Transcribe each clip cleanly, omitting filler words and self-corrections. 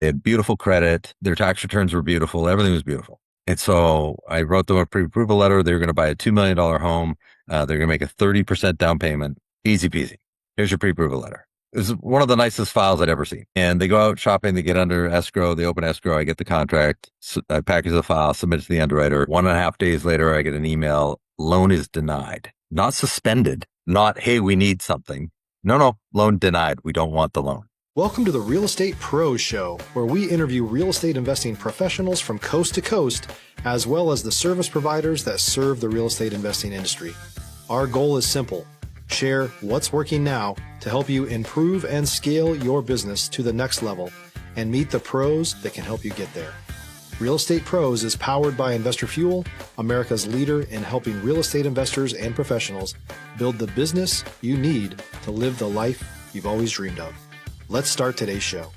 They had beautiful credit. Their tax returns were beautiful. Everything was beautiful. And so I wrote them a pre-approval letter. They were going to buy a $2 million home. They're going to make a 30% down payment. Easy peasy. Here's your pre-approval letter. It was one of the nicest files I'd ever seen. And they go out shopping, they get under escrow, they open escrow, I get the contract, I package the file, submit it to the underwriter. 1.5 days later, I get an email, loan is denied. Not suspended, not, hey, we need something. No, loan denied. We don't want the loan. Welcome to the Real Estate Pros Show, where we interview real estate investing professionals from coast to coast, as well as the service providers that serve the real estate investing industry. Our goal is simple: share what's working now to help you improve and scale your business to the next level and meet the pros that can help you get there. Real Estate Pros is powered by Investor Fuel, America's leader in helping real estate investors and professionals build the business you need to live the life you've always dreamed of. Let's start today's show.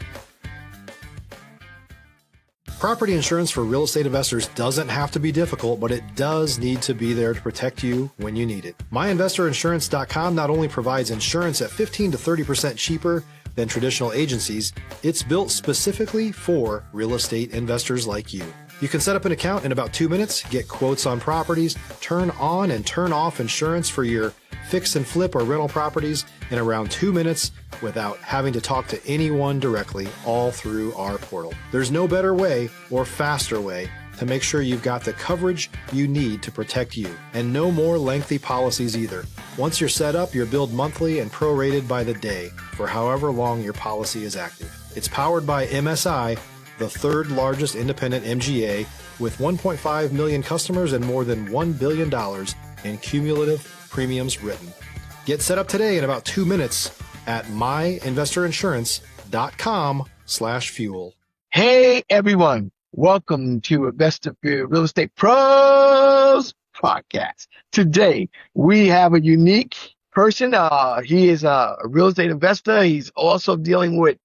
Property insurance for real estate investors doesn't have to be difficult, but it does need to be there to protect you when you need it. MyInvestorInsurance.com not only provides insurance at 15 to 30% cheaper than traditional agencies, it's built specifically for real estate investors like you. You can set up an account in about 2 minutes, get quotes on properties, turn on and turn off insurance for your fix and flip or rental properties in around 2 minutes without having to talk to anyone directly, all through our portal. There's no better way or faster way to make sure you've got the coverage you need to protect you, and no more lengthy policies either. Once you're set up, you're billed monthly and prorated by the day for however long your policy is active. It's powered by MSI, the third largest independent MGA, with 1.5 million customers and more than $1 billion in cumulative premiums written. Get set up today in about 2 minutes at myinvestorinsurance.com/fuel. Hey everyone, welcome to Investor Real Estate Pros Podcast. Today we have a unique person. He is a real estate investor. He's also dealing with,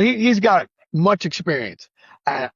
he's got much experience. By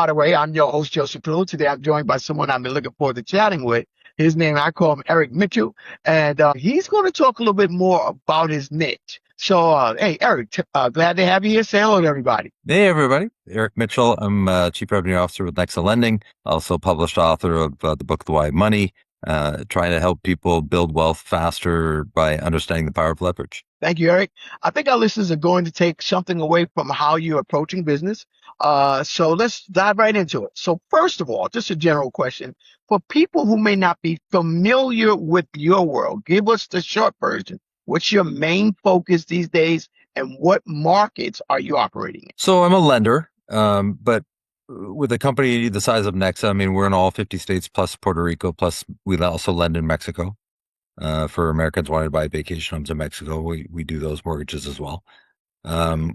the way, I'm your host, Joseph Pruitt. Today I'm joined by someone I've been looking forward to chatting with. His name, I call him Eric Mitchell, and he's going to talk a little bit more about his niche. So, hey, Eric, glad to have you here. Say hello to everybody. Hey, everybody. Eric Mitchell. I'm Chief Revenue Officer with Nexa Lending, also published author of the book, The Why of Money, trying to help people build wealth faster by understanding the power of leverage. Thank you, Eric. I think our listeners are going to take something away from how you're approaching business. So let's dive right into it. So first of all, just a general question. For people who may not be familiar with your world, give us the short version. What's your main focus these days, and what markets are you operating in? So I'm a lender, but with a company the size of Nexa, I mean, we're in all 50 states plus Puerto Rico, plus we also lend in Mexico. For Americans wanting to buy vacation homes in Mexico, we do those mortgages as well.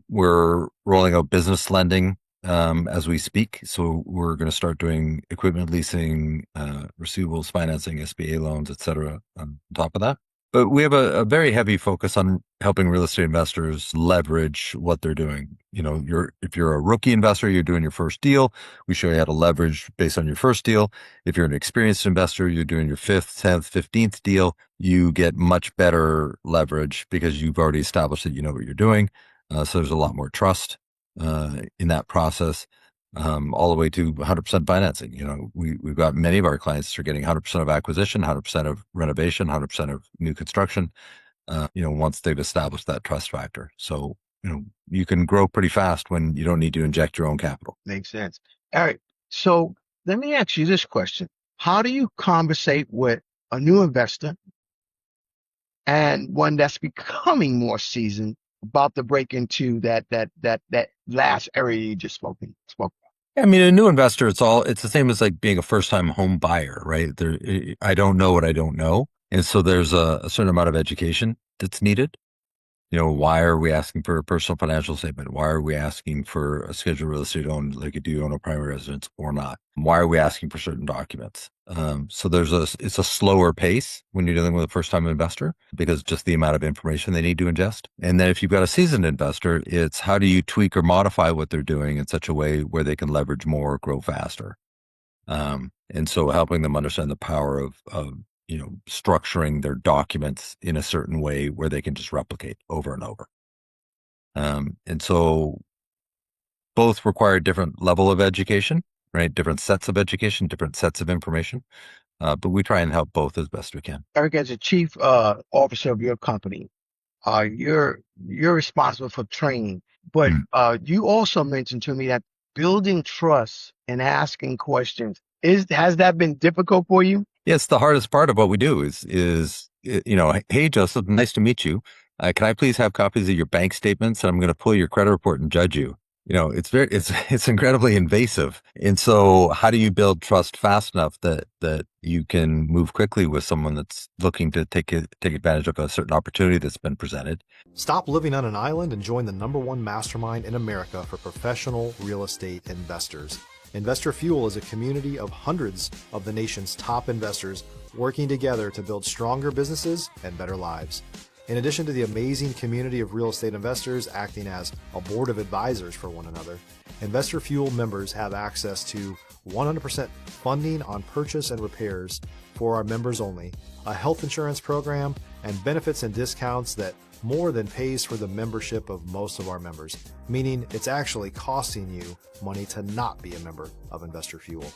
We're rolling out business lending as we speak. So we're going to start doing equipment leasing, receivables financing, SBA loans, et cetera, on top of that. But we have a very heavy focus on helping real estate investors leverage what they're doing. You know, if you're a rookie investor, you're doing your first deal, we show you how to leverage based on your first deal. If you're an experienced investor, you're doing your 5th, 10th, 15th deal, you get much better leverage because you've already established that you know what you're doing. So there's a lot more trust in that process. All the way to 100% financing. You know, we've got many of our clients are getting 100% of acquisition, 100% of renovation, 100% of new construction, once they've established that trust factor. So, you can grow pretty fast when you don't need to inject your own capital. Makes sense. Eric, so let me ask you this question. How do you conversate with a new investor and one that's becoming more seasoned about to break into that last area you just spoke about? I mean, a new investor, it's the same as like being a first-time home buyer, right? I don't know what I don't know. And so there's a certain amount of education that's needed. Why are we asking for a personal financial statement? Why are we asking for a scheduled real estate owned, like do you own a primary residence or not? Why are we asking for certain documents? So it's a slower pace when you're dealing with a first-time investor because just the amount of information they need to ingest. And then if you've got a seasoned investor, it's how do you tweak or modify what they're doing in such a way where they can leverage more, grow faster. And so helping them understand the power of structuring their documents in a certain way where they can just replicate over and over. And so both require different level of education, right? Different sets of education, different sets of information. But we try and help both as best we can. Eric, as a chief officer of your company, you're responsible for training, but Mm. you also mentioned to me that building trust and asking questions has that been difficult for you? Yeah, it's the hardest part of what we do is hey Joseph, nice to meet you. Can I please have copies of your bank statements? And I'm going to pull your credit report and judge you. It's incredibly invasive. And so how do you build trust fast enough that you can move quickly with someone that's looking to take advantage of a certain opportunity that's been presented? Stop living on an island and join the #1 mastermind in America for professional real estate investors. Investor Fuel is a community of hundreds of the nation's top investors working together to build stronger businesses and better lives. In addition to the amazing community of real estate investors acting as a board of advisors for one another, Investor Fuel members have access to 100% funding on purchase and repairs for our members only, a health insurance program, and benefits and discounts that more than pays for the membership of most of our members, meaning it's actually costing you money to not be a member of Investor Fuel.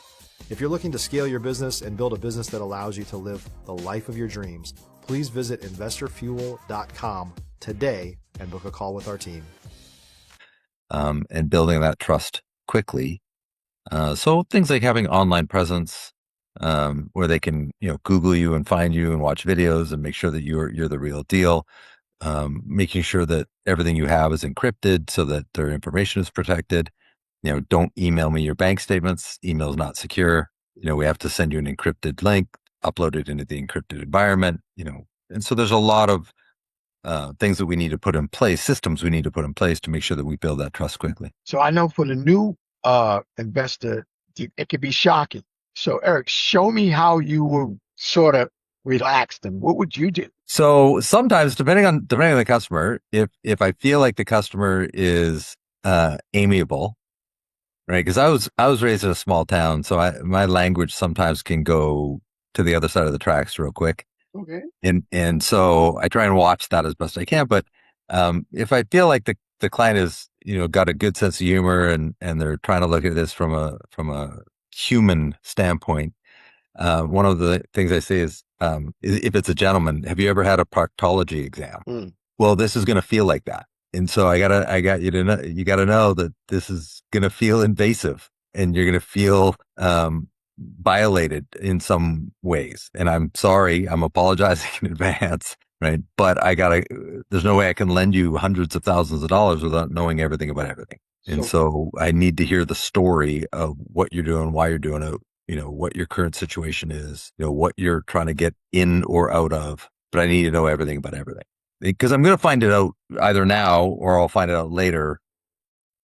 If you're looking to scale your business and build a business that allows you to live the life of your dreams, please visit investorfuel.com today and book a call with our team. And building that trust quickly. So things like having online presence, where they can, Google you and find you and watch videos and make sure that you're the real deal. Making sure that everything you have is encrypted so that their information is protected. Don't email me your bank statements. Email is not secure. We have to send you an encrypted link, upload it into the encrypted environment, and so there's a lot of things that we need to put in place, systems we need to put in place to make sure that we build that trust quickly. So I know for the new investor, it could be shocking. So Eric, show me how you will sort of relax them. What would you do? So sometimes, depending on the customer, if I feel like the customer is amiable, right? Because I was raised in a small town, so my language sometimes can go to the other side of the tracks real quick. Okay. And so I try and watch that as best I can. But if I feel like the client is got a good sense of humor and they're trying to look at this from a human standpoint, one of the things I say is if it's a gentleman, have you ever had a proctology exam? Mm. Well, this is going to feel like that. And so you got to know that this is going to feel invasive and you're going to feel violated in some ways. And I'm sorry, I'm apologizing in advance, right? But there's no way I can lend you hundreds of thousands of dollars without knowing everything about everything. And so I need to hear the story of what you're doing, why you're doing it, what your current situation is, what you're trying to get in or out of, but I need to know everything about everything because I'm going to find it out either now or I'll find it out later,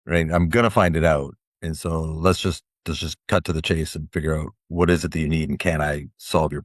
right? I'm going to find it out. And so let's just cut to the chase and figure out what is it that you need and can I solve your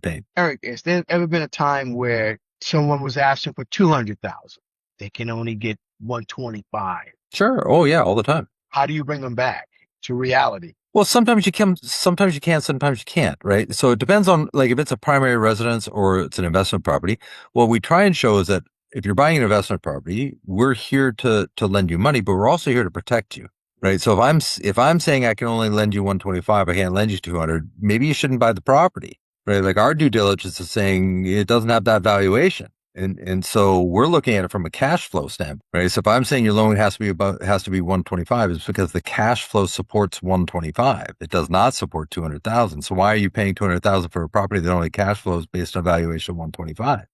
pain? Eric, has there ever been a time where someone was asking for 200,000? They can only get 125. Sure. Oh yeah, all the time. How do you bring them back to reality? Well, sometimes you can, sometimes you can't, right? So it depends on like if it's a primary residence or it's an investment property. What we try and show is that if you're buying an investment property, we're here to lend you money, but we're also here to protect you, right? So if I'm saying I can only lend you 125, I can't lend you 200, maybe you shouldn't buy the property, right? Like our due diligence is saying it doesn't have that valuation. And so we're looking at it from a cash flow standpoint, right? So if I'm saying your loan has to be 125, it's because the cash flow supports 125. It does not support 200,000. So why are you paying 200,000 for a property that only cash flows based on valuation of 125?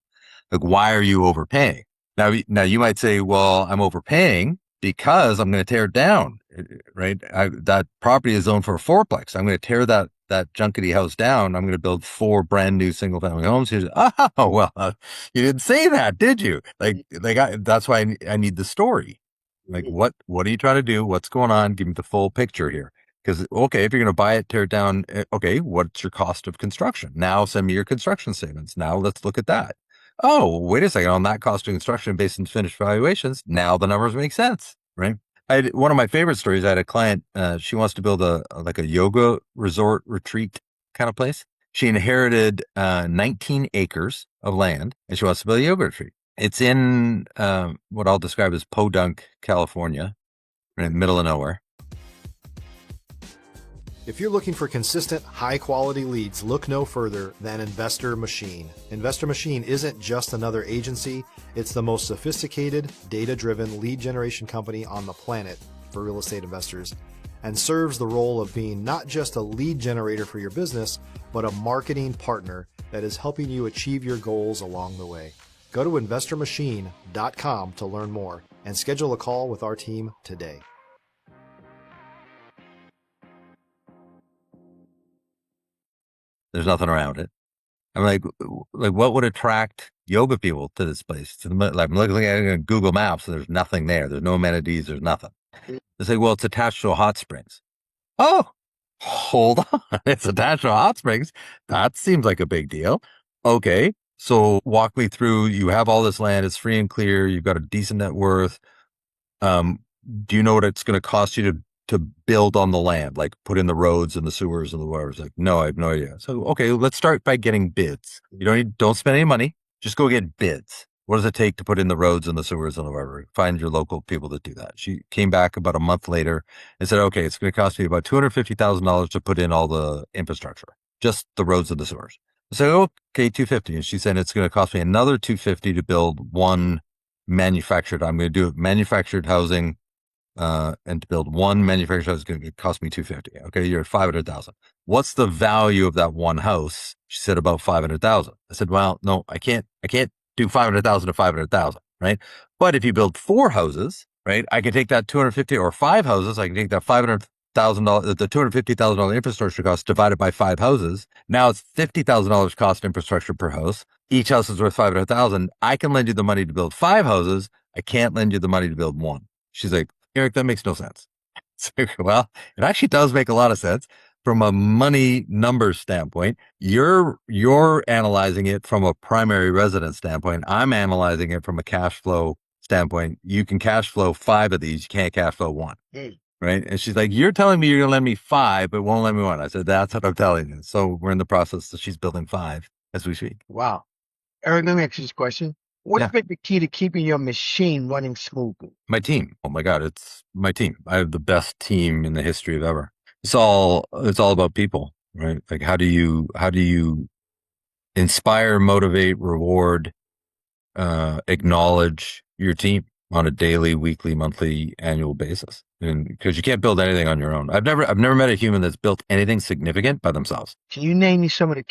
Like, why are you overpaying? Now you might say, well, I'm overpaying because I'm going to tear it down, right? That property is zoned for a fourplex. I'm going to tear that junkety house down. I'm going to build 4 brand new single family homes. You didn't say that, did you? That's why I need the story. Like, what are you trying to do? What's going on? Give me the full picture here. Because, okay, if you're going to buy it, tear it down, okay, what's your cost of construction? Now send me your construction statements. Now let's look at that. Oh, wait a second. On that cost of construction based on finished valuations, now the numbers make sense, right? One of my favorite stories, I had a client, she wants to build a yoga resort retreat kind of place. She inherited 19 acres of land and she wants to build a yoga retreat. It's in what I'll describe as Podunk, California. right in the middle of nowhere. If you're looking for consistent, high-quality leads, look no further than Investor Machine. Investor Machine isn't just another agency. It's the most sophisticated, data-driven lead generation company on the planet for real estate investors, and serves the role of being not just a lead generator for your business, but a marketing partner that is helping you achieve your goals along the way. Go to investormachine.com to learn more and schedule a call with our team today. There's nothing around it. I'm like what would attract yoga people to this place? I'm looking at it on Google Maps, and there's nothing there. There's no amenities. There's nothing. It's like, well, it's attached to a hot springs. Oh, hold on. It's attached to hot springs. That seems like a big deal. Okay. So walk me through. You have all this land. It's free and clear. You've got a decent net worth. Do you know what it's going to cost you to build on the land, like put in the roads and the sewers and the water? It's like, no, I have no idea. So, okay, let's start by getting bids. Don't spend any money. Just go get bids. What does it take to put in the roads and the sewers and the whatever? Find your local people that do that. She came back about a month later and said, okay, it's going to cost me about $250,000 to put in all the infrastructure, just the roads and the sewers. I said, okay, $250,000. And she said, it's going to cost me another $250,000 to build one manufactured. I'm going to do manufactured housing. And to build one manufactured house is going to cost me $250,000. Okay, you're at $500,000. What's the value of that one house? She said about $500,000. I said, well, no, I can't do $500,000 to $500,000, right? But if you build 4 houses, right, I can take that $250,000, or 5 houses. I can take that $500,000, the $250,000 infrastructure cost divided by 5 houses. Now it's $50,000 cost infrastructure per house. Each house is worth $500,000. I can lend you the money to build 5 houses. I can't lend you the money to build 1. She's like, Eric, that makes no sense. Well, it actually does make a lot of sense from a money numbers standpoint. You're analyzing it from a primary residence standpoint. I'm analyzing it from a cash flow standpoint. You can cash flow 5 of these. You can't cash flow 1. Right. And she's like, you're telling me you're going to lend me 5, but won't lend me 1. I said, that's what I'm telling you. So we're in the process that she's building 5 as we speak. Wow. Eric, let me ask you this question. What's been the key to keeping your machine running smoothly? My team. Oh my God, it's my team. I have the best team in the history of ever. It's all about people, right? Like how do you inspire, motivate, reward, acknowledge your team on a daily, weekly, monthly, annual basis? And because you can't build anything on your own. I've never met a human that's built anything significant by themselves. Can you name me some of your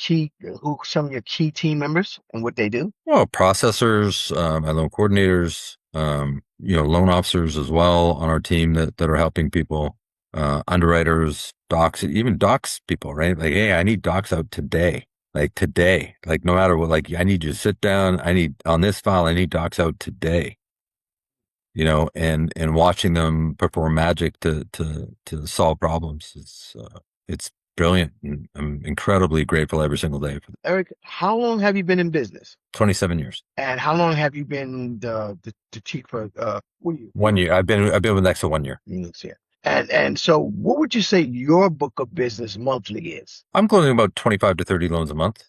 key team members and what they do? Well, processors, loan coordinators, loan officers as well on our team that are helping people, underwriters, docs, even docs people, right? Like, hey, I need docs out today. Like no matter what, like I need you to sit down. On this file, I need docs out today. And watching them perform magic to solve problems. It's brilliant. And I'm incredibly grateful every single day for that. Eric, how long have you been in business? 27 years. And how long have you been the chief for, what are you? 1 year. I've been with Nexa 1 year. And so what would you say your book of business monthly is? I'm closing about 25 to 30 loans a month.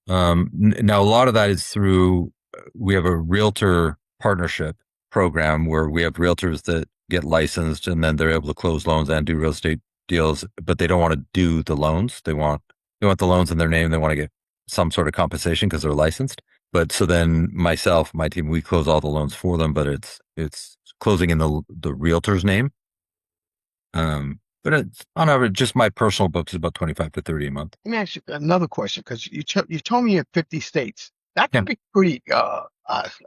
Now a lot of that is through, we have a realtor partnership program where we have realtors that get licensed and then they're able to close loans and do real estate deals, but they don't want to do the loans. They want the loans in their name. They want to get some sort of compensation because they're licensed. But so then my team, we close all the loans for them, but it's closing in the realtor's name. But it's on average, just my personal books is about 25 to 30 a month. Let me ask you another question, because you told me you're in 50 states. That can be pretty, I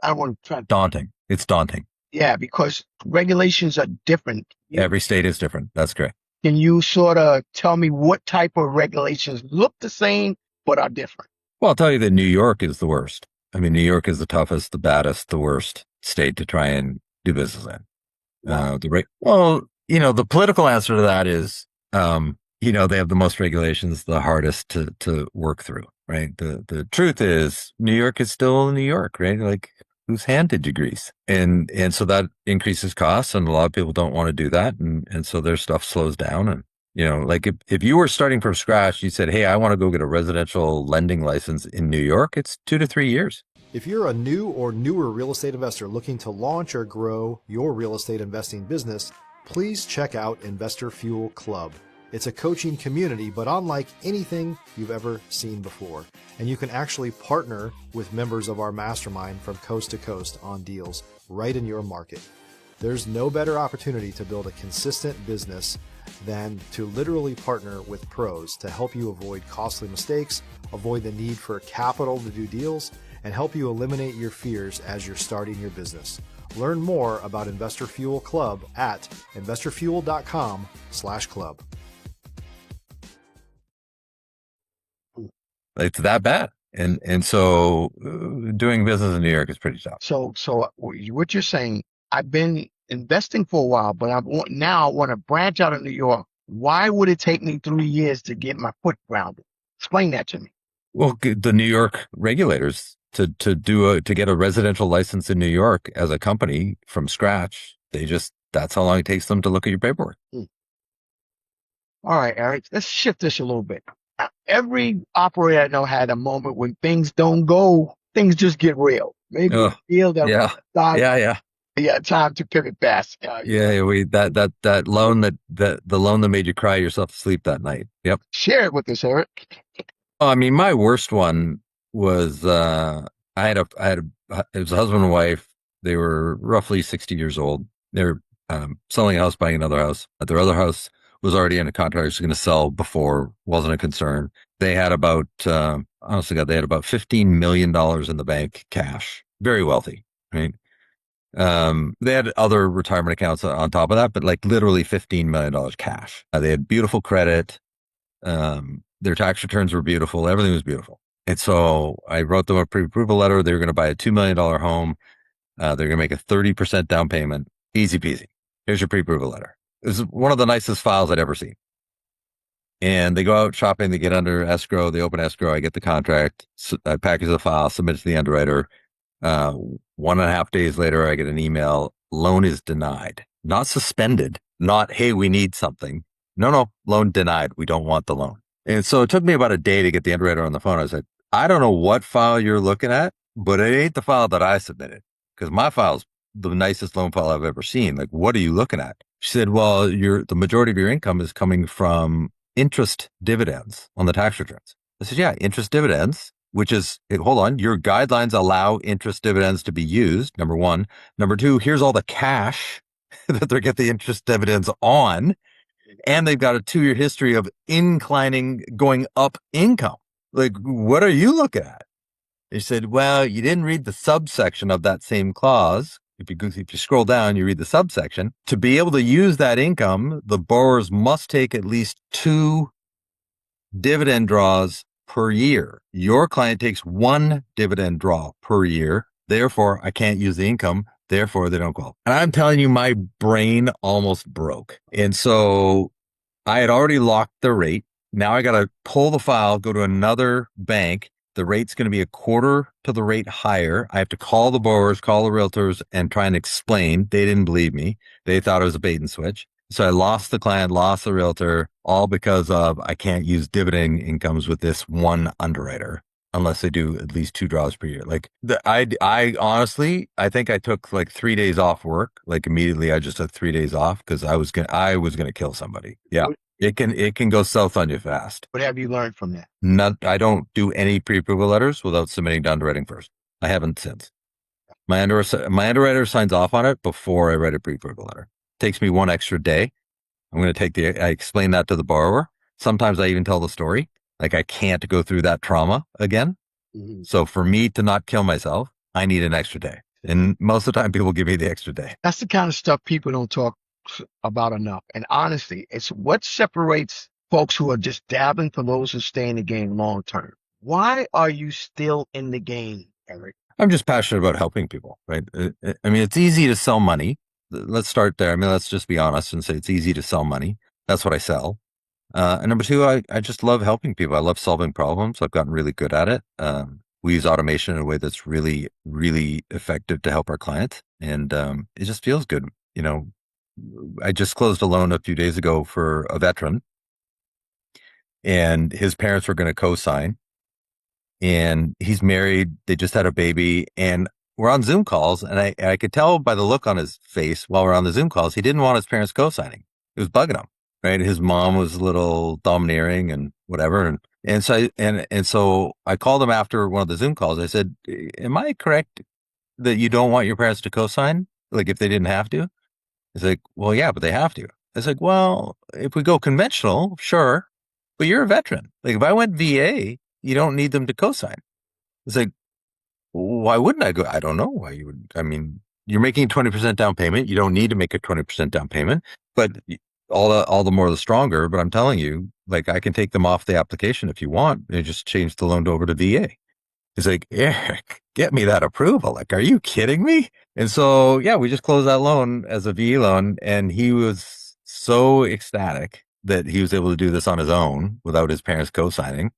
don't want to try. Daunting. It's daunting. Yeah, because regulations are different. Every state is different. That's correct. Can you sort of tell me what type of regulations look the same but are different? Well, I'll tell you that New York is the worst. I mean, New York is the toughest, the baddest, the worst state to try and do business in. Wow. The political answer to that is, they have the most regulations, the hardest to work through, right? The truth is New York is still New York, right? Like, whose hand did you grease? And so that increases costs, and a lot of people don't want to do that. And so their stuff slows down. And, like if you were starting from scratch, you said, hey, I want to go get a residential lending license in New York, it's 2 to 3 years. If you're a new or newer real estate investor looking to launch or grow your real estate investing business, please check out Investor Fuel Club. It's a coaching community, but unlike anything you've ever seen before. And you can actually partner with members of our mastermind from coast to coast on deals right in your market. There's no better opportunity to build a consistent business than to literally partner with pros to help you avoid costly mistakes, avoid the need for capital to do deals, and help you eliminate your fears as you're starting your business. Learn more about Investor Fuel Club at investorfuel.com/club. It's that bad. And so doing business in New York is pretty tough. So what you're saying, I've been investing for a while, but I want to branch out of New York. Why would it take me 3 years to get my foot grounded? Explain that to me. Well, the New York regulators to get a residential license in New York as a company from scratch, that's how long it takes them to look at your paperwork. All right, Eric, let's shift this a little bit. Every operator I know had a moment when things don't go, things just get real. Maybe you feel that Yeah, time to pivot fast. that loan the loan that made you cry yourself to sleep that night. Yep. Share it with us, Eric. I mean, my worst one was it was a husband and wife. They were roughly 60 years old. They were selling a house, buying another house. Their other house was already in a contract. It was going to sell before, wasn't a concern. They had about, honestly, God, they had about $15 million in the bank, cash. Very wealthy, right? They had other retirement accounts on top of that, but like literally $15 million cash. They had beautiful credit. Their tax returns were beautiful. Everything was beautiful. And so I wrote them a pre-approval letter. They were going to buy a $2 million home. They're going to make a 30% down payment. Easy peasy. Here's your pre-approval letter. It was one of the nicest files I'd ever seen. And they go out shopping. They get under escrow. They open escrow. I get the contract. So I package the file, submit it to the underwriter. 1.5 days later, I get an email. Loan is denied. Not suspended. Not, hey, we need something. No, loan denied. We don't want the loan. And so it took me about a day to get the underwriter on the phone. I said, I don't know what file you're looking at, but it ain't the file that I submitted, because my file's the nicest loan file I've ever seen. Like, what are you looking at? She said, well, the majority of your income is coming from interest dividends on the tax returns. I said, yeah, interest dividends, which is, hold on, your guidelines allow interest dividends to be used, number one. Number two, here's all the cash that they get the interest dividends on. And they've got a 2-year history of going up income. Like, what are you looking at? They said, well, you didn't read the subsection of that same clause. If you scroll down, you read the subsection. To be able to use that income, the borrowers must take at least 2 dividend draws per year. Your client takes 1 dividend draw per year. Therefore, I can't use the income. Therefore, they don't qualify. And I'm telling you, my brain almost broke. And so I had already locked the rate. Now I got to pull the file, go to another bank. The rate's going to be a quarter to the rate higher. I have to call the borrowers, call the realtors, and try and explain. They didn't believe me. They thought it was a bait and switch. So I lost the client, lost the realtor, all because of I can't use dividend incomes with this one underwriter unless they do at least 2 draws per year. Like I honestly, I think I took like 3 days off work. Like immediately I just took 3 days off because I was going to kill somebody. Yeah. It can go south on you fast. What have you learned from that? I don't do any pre-approval letters without submitting to underwriting first. I haven't since. My underwriter signs off on it before I write a pre-approval letter. Takes me 1 extra day. I explain that to the borrower. Sometimes I even tell the story. Like I can't go through that trauma again. Mm-hmm. So for me to not kill myself, I need an extra day. And most of the time people give me the extra day. That's the kind of stuff people don't talk about enough. And honestly, it's what separates folks who are just dabbling from those who stay in the game long term. Why are you still in the game, Eric? I'm just passionate about helping people, right? I mean, it's easy to sell money. Let's start there. I mean, let's just be honest and say it's easy to sell money. That's what I sell. And number two, I just love helping people. I love solving problems. I've gotten really good at it. We use automation in a way that's really, really effective to help our clients. And it just feels good. You know, I just closed a loan a few days ago for a veteran, and his parents were going to co-sign. and he's married. They just had a baby, and we're on Zoom calls, and I could tell by the look on his face while we're on the Zoom calls, he didn't want his parents co-signing. It was bugging him, right? His mom was a little domineering and whatever, and so I called him after one of the Zoom calls. I said, "Am I correct that you don't want your parents to co-sign, like if they didn't have to?" He's like, "Well, yeah, but they have to." I was like, "Well, if we go conventional, sure, but you're a veteran. Like if I went VA, you don't need them to co-sign." It's like, why wouldn't I go? I don't know why you would. I mean, you're making 20% down payment. You don't need to make a 20% down payment, but all the more the stronger. But I'm telling you, like I can take them off the application if you want and just change the loan over to VA. He's like, "Eric, get me that approval. Like, are you kidding me?" And so, yeah, we just closed that loan as a VA loan. And he was so ecstatic that he was able to do this on his own without his parents co-signing,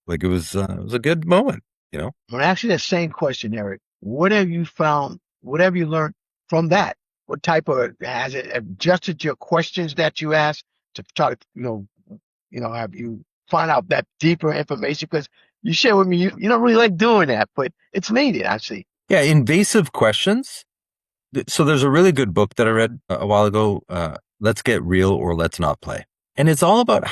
like it was a good moment, I'm going to ask you that same question, Eric. What have you found? What have you learned from that? What type of, has it adjusted your questions that you asked to try to, have you find out that deeper information? Because you share with me, you don't really like doing that, but it's needed, I see. Yeah, invasive questions. So there's a really good book that I read a while ago, Let's Get Real or Let's Not Play. And it's all about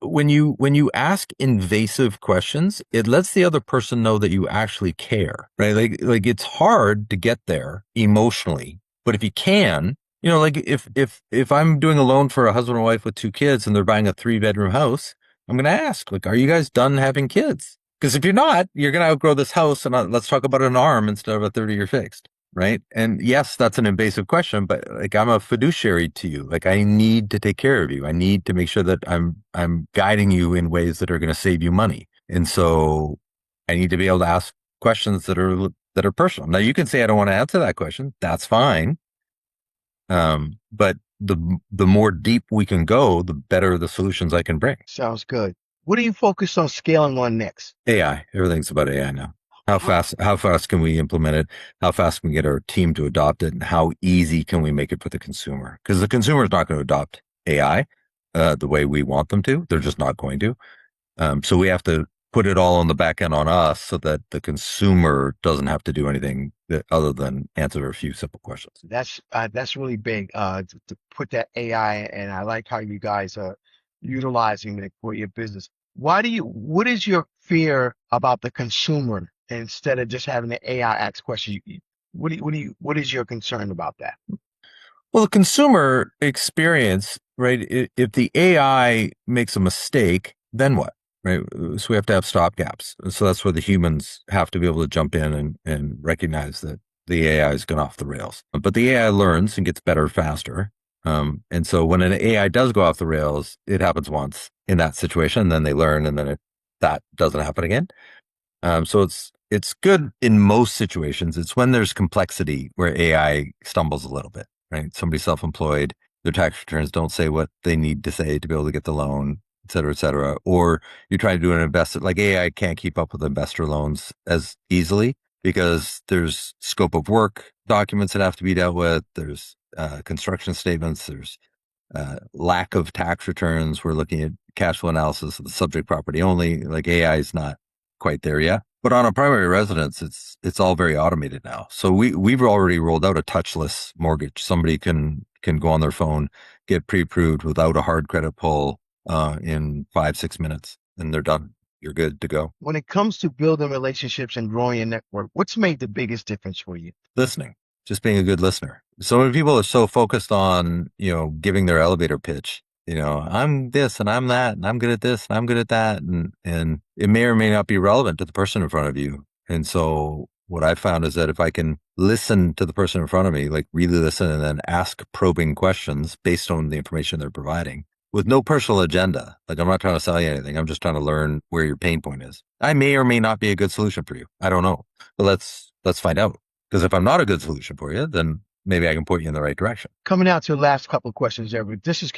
when you ask invasive questions, it lets the other person know that you actually care, right? Like it's hard to get there emotionally, but if you can, like if I'm doing a loan for a husband and wife with 2 kids and they're buying a 3-bedroom house, I'm going to ask, like, are you guys done having kids? Because if you're not, you're going to outgrow this house, and let's talk about an ARM instead of a 30-year fixed. Right. And yes, that's an invasive question, but like I'm a fiduciary to you. Like I need to take care of you. I need to make sure that I'm guiding you in ways that are going to save you money. And so I need to be able to ask questions that are personal. Now you can say, I don't want to answer that question. That's fine. But the more deep we can go, the better the solutions I can bring. Sounds good. What do you focus on scaling on next? AI. Everything's about AI now. How fast can we implement it? How fast can we get our team to adopt it? And how easy can we make it for the consumer? Because the consumer is not going to adopt AI the way we want them to. They're just not going to. So we have to put it all on the back end on us so that the consumer doesn't have to do anything other than answer a few simple questions. That's really big to put that AI, and I like how you guys are utilizing it for your business. What is your fear about the consumer instead of just having the AI ask questions? What is your concern about that? Well, the consumer experience, right? If the AI makes a mistake, then what? Right. So we have to have stopgaps. So that's where the humans have to be able to jump in and recognize that the AI is going off the rails. But the AI learns and gets better faster. And so when an AI does go off the rails, it happens once in that situation, then they learn, and then that doesn't happen again. So it's good in most situations. It's when there's complexity where AI stumbles a little bit, right? Somebody's self-employed, their tax returns don't say what they need to say to be able to get the loan, et cetera, et cetera. Or you're trying to do an investor, like AI can't keep up with investor loans as easily because there's scope of work documents that have to be dealt with. There's construction statements. There's lack of tax returns. We're looking at cash flow analysis of the subject property only. Like AI is not quite there yet. But on a primary residence, it's all very automated now. So we've already rolled out a touchless mortgage. Somebody can go on their phone, get pre-approved without a hard credit pull in 5-6 minutes, and they're done. You're good to go. When it comes to building relationships and growing your network, what's made the biggest difference for you? Listening, just being a good listener. So many people are so focused on, giving their elevator pitch. I'm this and I'm that, and I'm good at this and I'm good at that. And it may or may not be relevant to the person in front of you. And so what I found is that if I can listen to the person in front of me, like really listen and then ask probing questions based on the information they're providing with no personal agenda. Like I'm not trying to sell you anything. I'm just trying to learn where your pain point is. I may or may not be a good solution for you. I don't know. But let's find out. Because if I'm not a good solution for you, then maybe I can point you in the right direction. Coming out to the last couple of questions, Eric. This is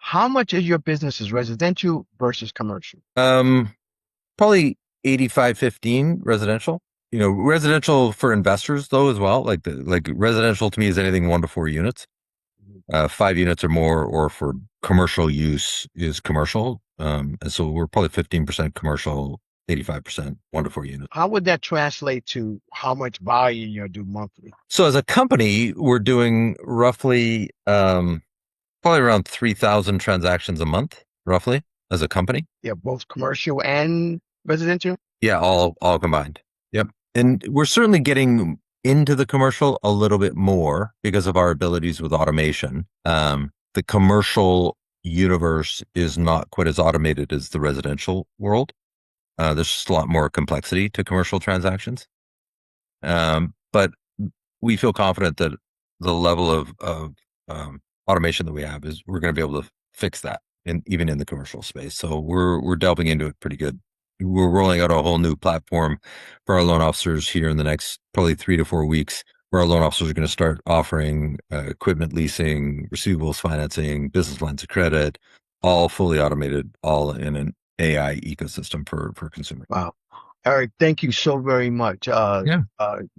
how much of your business is residential versus commercial? Probably 85-15 residential. Residential for investors though as well. Like residential to me is anything 1 to 4 units. 5 units or more, or for commercial use is commercial. And so we're probably 15% commercial, 85%, 1 to 4 units. How would that translate to how much volume you do monthly? So as a company, we're doing roughly, probably around 3,000 transactions a month, roughly, as a company. Yeah, both commercial and residential? Yeah, all combined. Yep. And we're certainly getting into the commercial a little bit more because of our abilities with automation. The commercial universe is not quite as automated as the residential world. There's just a lot more complexity to commercial transactions. But we feel confident that the level of automation that we have is we're going to be able to fix that even in the commercial space. So we're delving into it pretty good. We're rolling out a whole new platform for our loan officers here in the next probably 3 to 4 weeks, where our loan officers are going to start offering equipment leasing, receivables financing, business lines of credit, all fully automated, all in an AI ecosystem for consumers. Wow. Eric, thank you so very much. Yeah.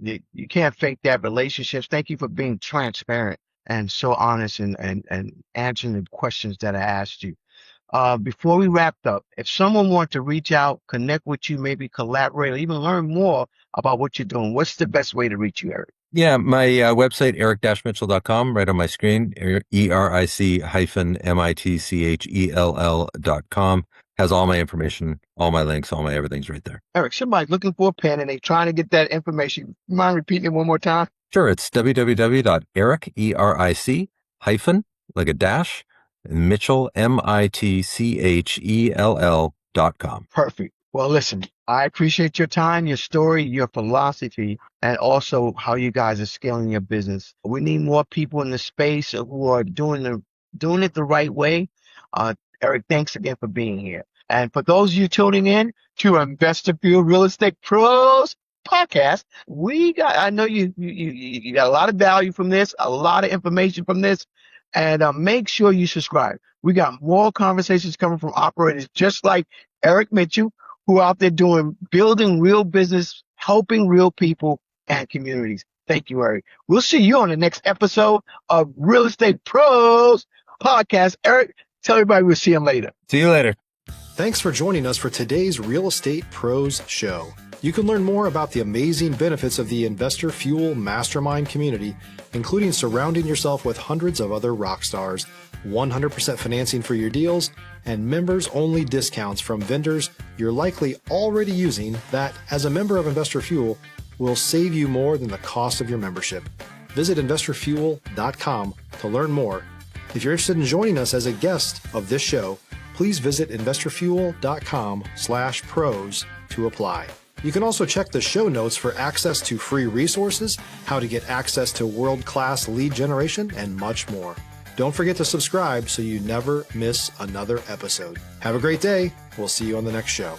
You can't fake that relationships. Thank you for being transparent and so honest and answering the questions that I asked you. Before we wrapped up, if someone wants to reach out, connect with you, maybe collaborate, or even learn more about what you're doing, what's the best way to reach you, Eric? Yeah, my website, eric-mitchell.com, right on my screen, ERIC-MITCHELL.com, has all my information, all my links, all my everything's right there. Eric, somebody's looking for a pen and they're trying to get that information. You mind repeating it one more time? Sure, it's www.eric, ERIC, hyphen, like a dash, Mitchell, MITCHELL.com. Perfect. Well, listen, I appreciate your time, your story, your philosophy, and also how you guys are scaling your business. We need more people in the space who are doing it the right way. Eric, thanks again for being here. And for those of you tuning in to Investorfield Real Estate Pros podcast, I know you got a lot of value from this, a lot of information from this, and make sure you subscribe. We got more conversations coming from operators just like Eric Mitchell, who are out there building real business, helping real people and communities. Thank you, Eric. We'll see you on the next episode of Real Estate Pros podcast. Eric, tell everybody we'll see them later. See you later. Thanks for joining us for today's Real Estate Pros show. You can learn more about the amazing benefits of the Investor Fuel Mastermind community, including surrounding yourself with hundreds of other rock stars, 100% financing for your deals, and members-only discounts from vendors you're likely already using that, as a member of Investor Fuel, will save you more than the cost of your membership. Visit investorfuel.com to learn more. If you're interested in joining us as a guest of this show, please visit investorfuel.com/pros to apply. You can also check the show notes for access to free resources, how to get access to world-class lead generation, and much more. Don't forget to subscribe so you never miss another episode. Have a great day. We'll see you on the next show.